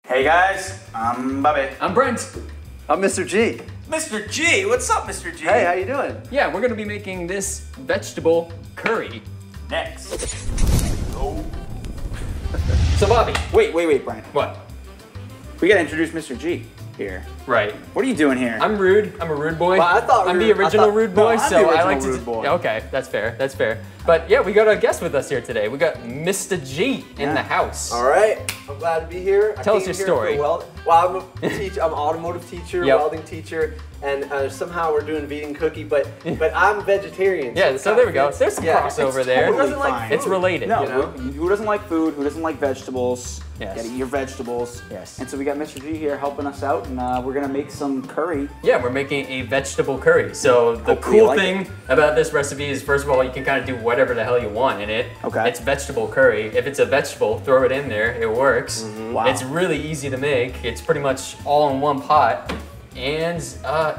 Hey guys, I'm Bobby. I'm Brent. I'm Mr. G. Mr. G, what's up, Mr. G? Hey, how you doing? Yeah, we're gonna be making this vegetable curry. Next. Oh. So Bobby. Wait, Brian. What? We gotta introduce Mr. G here. Right. What are you doing here? I'm rude. I'm a rude boy. Well, I thought I'm rude- the original rude boy, no, I'm so the I like original to. rude boy. Yeah, okay, that's fair. That's fair. But yeah, we got a guest with us here today. We got Mr. G in the house. All right, I'm glad to be here. Tell I us came your here story. for Well, I'm a teacher. I'm an automotive teacher, Yep. welding teacher, and somehow we're doing vegan cookie, but I'm vegetarian. Yeah, so there we go. it's- There's some yeah, crossover it's there. Who doesn't Totally like fine. food? It's related. No, you know? who doesn't like food? Who doesn't like vegetables? Yes. Gotta eat your vegetables. Yes. And so we got Mr. G here helping us out, and we're gonna make some curry. Yeah, we're making a vegetable curry. So the Hopefully you cool like thing about this recipe is, first of all, you can kind of do whatever the hell you want in it. Okay. It's vegetable curry. If it's a vegetable, throw it in there. It works. Wow. It's really easy to make. It's pretty much all in one pot, and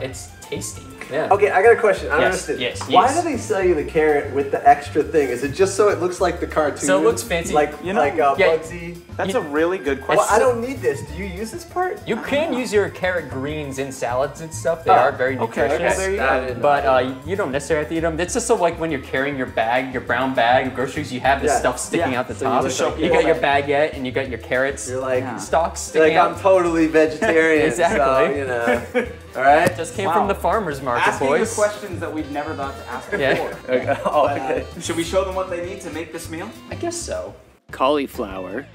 it's tasty. Yeah. Okay, I got a question. I don't Yes, understand. yes, Why yes. do they sell you the carrot with the extra thing? Is it just so it looks like the cartoon? So it looks fancy. Like, You know, like yeah. Bugsy? That's You- a really good question. Well, I don't need this. Do you use this part? You can use your carrot greens in salads and stuff. They Oh, are very okay, nutritious. there you go. I didn't know. But you don't necessarily have to eat them. It's just so like when you're carrying your bag, your brown bag of groceries, you have this Yeah. stuff sticking Yeah. out the So you top. look like- You got your baguette and you got your carrots. You're like, Yeah. Stalks you're sticking like I'm out. totally vegetarian. Exactly. So, you know. All right. Just came Wow. from the farmer's market, Asking boys. the questions that we'd never thought to ask before. Yeah. Okay. Oh, okay. Should we show them what they need to make this meal? I guess so. Cauliflower,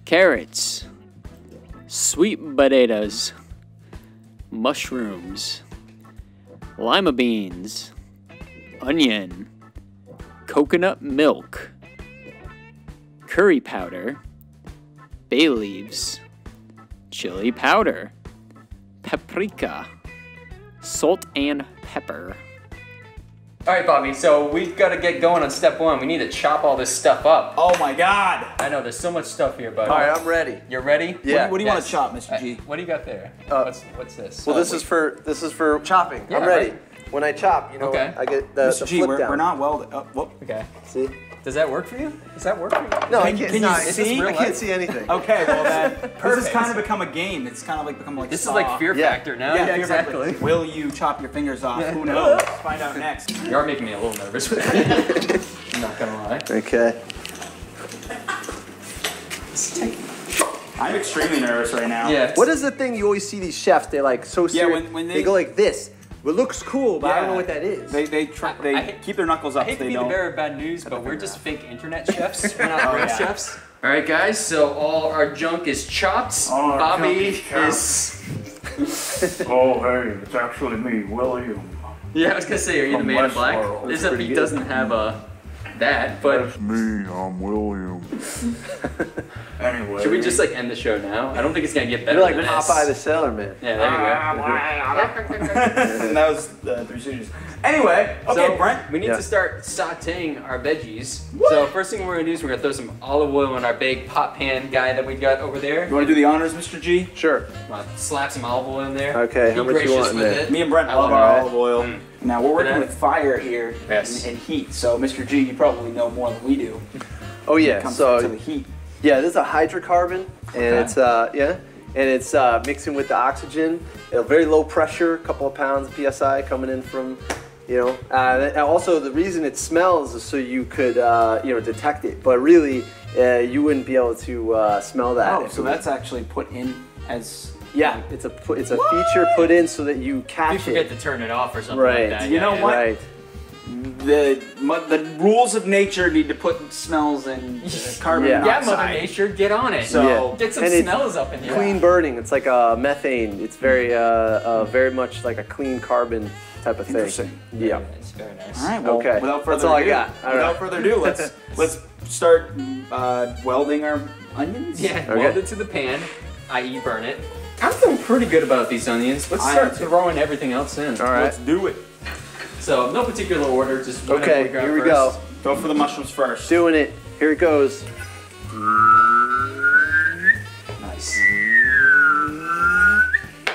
carrots, sweet potatoes, mushrooms, lima beans, onion, coconut milk, curry powder, bay leaves, chili powder, paprika, salt and pepper. All right, Bobby. So we've got to get going on step one. We need to chop all this stuff up. Oh my God! I know there's so much stuff here, buddy. All right, I'm ready. You're ready? Yeah. What do you want to chop, Mr. G? What do you got there? Uh, what's this? Well, Oh, this is for chopping. Yeah, I'm ready. right. When I chop, you know, Okay. I get the Mr. G, flip we're down. not welded. Oh, whoop. Okay. See? Does that work for you? Does that work for you? No, I Can- can't. can you no, see? I Real can't life? see anything. Okay, well then, this has Perfect. kind of become a game. It's kind of like become like This Saw. is like Fear Yeah. Factor now. Yeah, Yeah, exactly. Will you chop your fingers off? Who knows? Find out next. You are making me a little nervous. I'm not gonna lie. Okay. I'm extremely nervous right now. Yeah. What is the thing you always see these chefs? They're like so Yeah, serious. when they they- go like this. It looks cool, but I don't Yeah. know what that is. They I hate- keep their knuckles up I hate so to they be the don't. bearer of bad news, but we're just fake internet chefs. We're not Oh, real yeah. chefs. All right, guys. So all our junk is chopped. All our Bobby junk is is. Oh, hey, it's actually me, William. Yeah, I was gonna say, are you the From man in black? Westworld. This up he doesn't have that, but That's me, I'm William. Anyway. should we just like end the show now? I don't think it's gonna get better You're like than Popeye the this. Sailor Man. Yeah, there you go. And that was the Three Stooges. Anyway, okay, So, Brent. we need Yeah. to start sauteing our veggies. So first thing we're gonna do is we're gonna throw some olive oil in our big pot pan guy that we got over there. You want to do the honors, Mr. G? Sure. Slap some olive oil in there. Okay, Be how much you gracious want in with there? it. Me and Brent I love love our it. olive oil. Now we're working Yeah. with fire here Yes. and heat. So, Mr. G, you probably know more than we do. Oh When yeah. it comes to So the heat. yeah, this is a hydrocarbon, and Okay. it's and it's mixing with the oxygen. Very low pressure, a couple of pounds of psi coming in from, you know. And also the reason it smells is so you could detect it, but really you wouldn't be able to smell that. Oh, if so it was- that's actually put in as. yeah, it's a feature put in so that you You catch forget it. to turn it off or something Right. like that. You Yeah, know yeah. what? Right. The rules of nature need to put smells in carbon Yeah. Yeah, Mother monoxide. Nature, get on it. So- Yeah. Get some And it's smells up in here. Clean burning. It's like a methane. It's very much like a clean carbon type of thing. Interesting. Yeah. It's very nice. All right. Well, Okay. without further That's all I ado, got. All without right. further ado, let's start welding our onions. Yeah, Okay. weld it to the pan, i.e. burn it. I'm feeling pretty good about these onions. Let's I start am too. throwing everything else in. All right. Let's do it. So, no particular order, just whatever Okay, we grab here we first. go. Go for the mushrooms first. Doing it. Here it goes. Nice.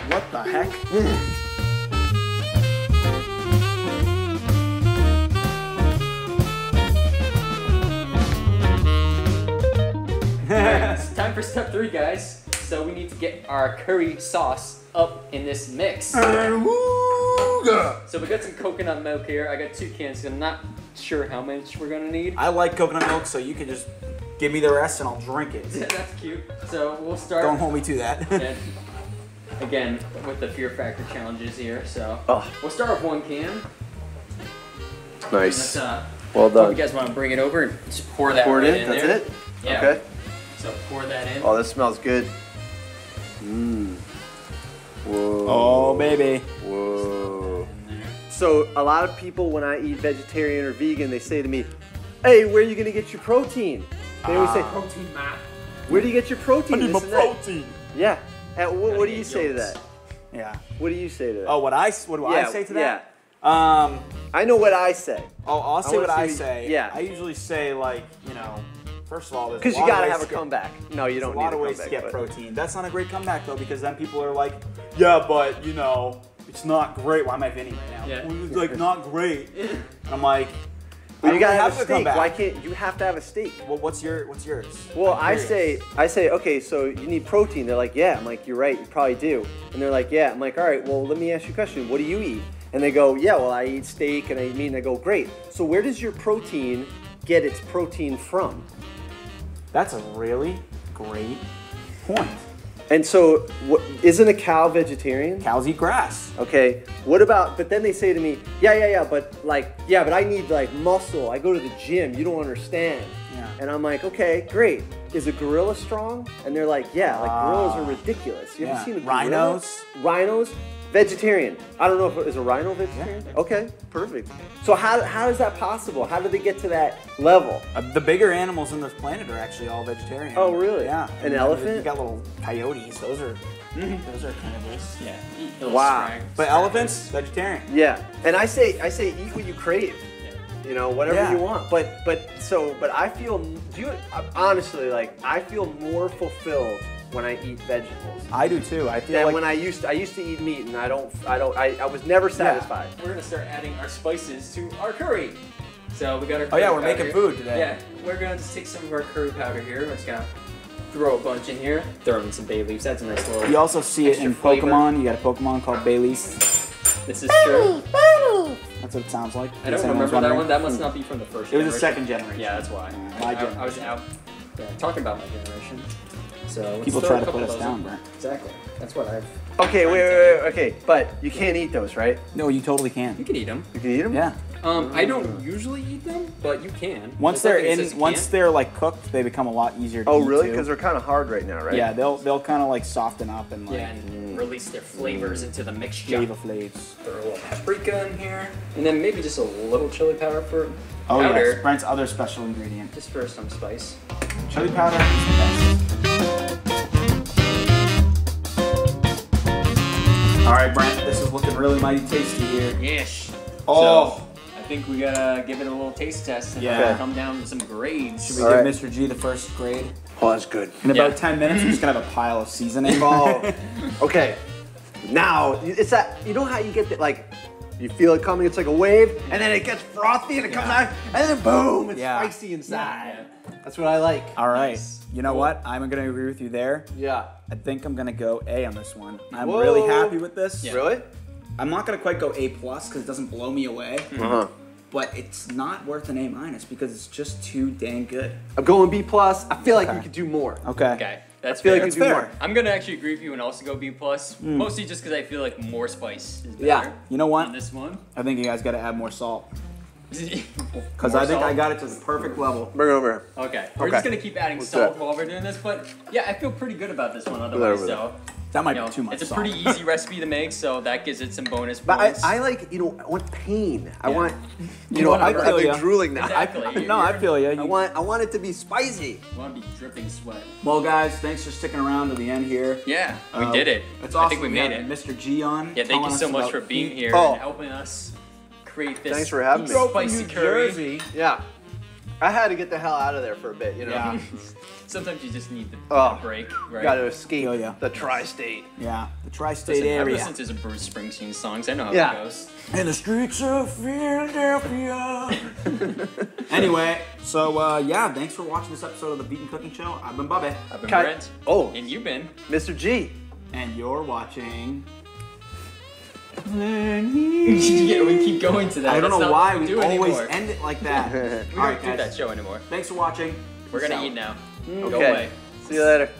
What the heck? It's time for step 3, guys. guys. So we need to get our curry sauce up in this mix. So we got some coconut milk here. I got 2 cans. I'm not sure how much we're gonna need. I like coconut milk, so you can just give me the rest and I'll drink it. That's cute. So we'll start. Don't hold me to that. And again, with the fear factor challenges here. So we'll start with 1 can. Nice. Let's, well done. you guys want to bring it over and just pour that Pour it right in? in That's there? it? Yeah. Okay. So pour that in. Oh, this smells good. Mmm. Whoa. Oh, baby. Whoa. So a lot of people, when I eat vegetarian or vegan, they say to me, "Hey, where are you gonna get your protein?" They always say, "Protein, ma. Where do you get your protein?" I need my protein. Yeah. And what do you say to that? Yeah. What do you say to that? Oh, what do I say to that? Yeah. I know what I say. Oh, I'll say what I see- say. yeah. I usually say, like, you know, first of all, there's Because a you lot of gotta ways have a to get- comeback. No, you don't There's need a lot of a ways to comeback, get but- protein. That's not a great comeback, though, because then people are like, yeah, but, you know, it's not great. Why am I vinny right now? Yeah. Well, it's, like, not great. And I'm like, Well, you I gotta don't have have a to steak. come Why back. can't you have to have a steak? Well, what's yours? Well, I'm I curious. say, okay, so you need protein. They're like, yeah. I'm like, you're right, you probably do. And they're like, yeah. I'm like, all right, well, let me ask you a question. What do you eat? And they go, yeah, well, I eat steak and I eat meat. And I go, great. So where does your protein get its protein from? That's a really great point. And so, isn't a cow vegetarian? Cows eat grass. Okay, what about, but then they say to me, yeah, but I need like muscle. I go to the gym, you don't understand. Yeah. And I'm like, okay, great. Is a gorilla strong? And they're like, yeah, like gorillas are ridiculous. You ever Yeah. seen a gorilla? Rhinos? Rhinos? Vegetarian. I don't know if is a rhino vegetarian? Yeah. Okay, perfect. So how is that possible? How do they get to that level? The bigger animals on this planet are actually all vegetarian. Oh, really? Yeah. An And elephant? You got little coyotes. Those are carnivores. Yeah. Wow. But elephants, vegetarian. Yeah, and I say eat what you crave. You know, whatever Yeah. you want. But I feel honestly, like, I feel more fulfilled when I eat vegetables I do too. I feel than like when I used to eat meat, and I was never satisfied. We're gonna start adding our spices to our curry. So we got our. Oh, yeah, curry we're powder making here. food today. Yeah, we're gonna just take some of our curry powder here. We're just gonna throw a bunch in here. Throw in some bay leaves. That's a nice little. you also see it extra in flavor. Pokemon. You got a Pokemon called Bailey's. This is true. That's what it sounds like. I don't remember that one. That must not be from the first. It was the generation. second generation. Yeah, that's why. My I was out talking about my generation. So let's People throw try a to couple put us of those down, in. Brent. Exactly. That's what I've. Okay, wait. Okay, but you can't eat those, right? No, you totally can. You can eat them. You can eat them? Yeah. I don't usually eat them, but you can. Once There's they're nothing that says you once can't. they're like cooked, they become a lot easier to Oh, eat, really? too. Because they're kind of hard right now, right? Yeah, they'll kind of like soften up and like Yeah, and release their flavors into the mixture. flavor flavors. Throw a little paprika in here, and then maybe just a little chili powder for Oh powder, yes, Brent's other special ingredient. just for some spice. Chili powder is the best. All right, Brent, this is looking really mighty tasty here. Yes. Oh. So, I think we gotta give it a little taste test and Yeah. come down to some grades. Should we All give right. Mr. G the first grade? Oh, that's good. In about Yeah. 10 minutes, we're just gonna have a pile of seasoning. Oh, okay. Now, it's that, you know how you get that, like, you feel it coming, it's like a wave, and then it gets frothy and it comes out, and then boom, it's Yeah. spicy inside. Yeah. That's what I like. All right. You know what? I'm gonna agree with you there. Yeah. I think I'm gonna go A on this one. I'm Whoa. really happy with this. Yeah. Really? I'm not gonna quite go A plus because it doesn't blow me away. Uh-huh. But it's not worth an A minus because it's just too dang good. I'm going B plus. I feel like Okay. we could do more. Okay. Okay, that's I feel fair. like we That's could do fair. more. I'm gonna actually agree with you and also go B plus, mostly just because I feel like more spice is better. Yeah. You know what? On this one. I think you guys gotta add more salt. Because More I think I salt? got it to the perfect level. Bring it over here. Okay, we're Okay. just gonna keep adding Let's salt do it. while we're doing this, but yeah, I feel pretty good about this one otherwise. over there. So That might you know, be too much it's a salt. pretty easy recipe to make, so that gives it some bonus But points. I like, you know, I want pain. I Yeah. want, you You know, want I've to been feel ya. drooling now. Exactly. No, I feel you. I want it to be spicy. You want to be dripping sweat. Well, guys, thanks for sticking around to the end here. Yeah, we did it. It's I awesome. think we made have it. Mr. G on. Yeah, thank telling you us so much about for being heat. here Oh. and helping us create this Thanks for having me. spicy curry. Yeah. I had to get the hell out of there for a bit, you know. Yeah. Sometimes you just need Oh. a break, right? Got to escape Oh, yeah. the tri-state. Yeah, the tri-state Listen, I've area. listened to some Bruce Springsteen songs. I know how Yeah. it goes. In the streets of Philadelphia. Anyway, so yeah, thanks for watching this episode of the Vegan Cooking Show. I've been Bubby. I've been Kai- Brent. Oh. And you've been. Mr. G. And you're watching. Yeah, we keep going to that. I don't That's know not why what we do always anymore. end it like that. We All right, don't do that guys. show anymore. Thanks for watching. We're gonna Peace eat out. now. Go Okay. away. See you later.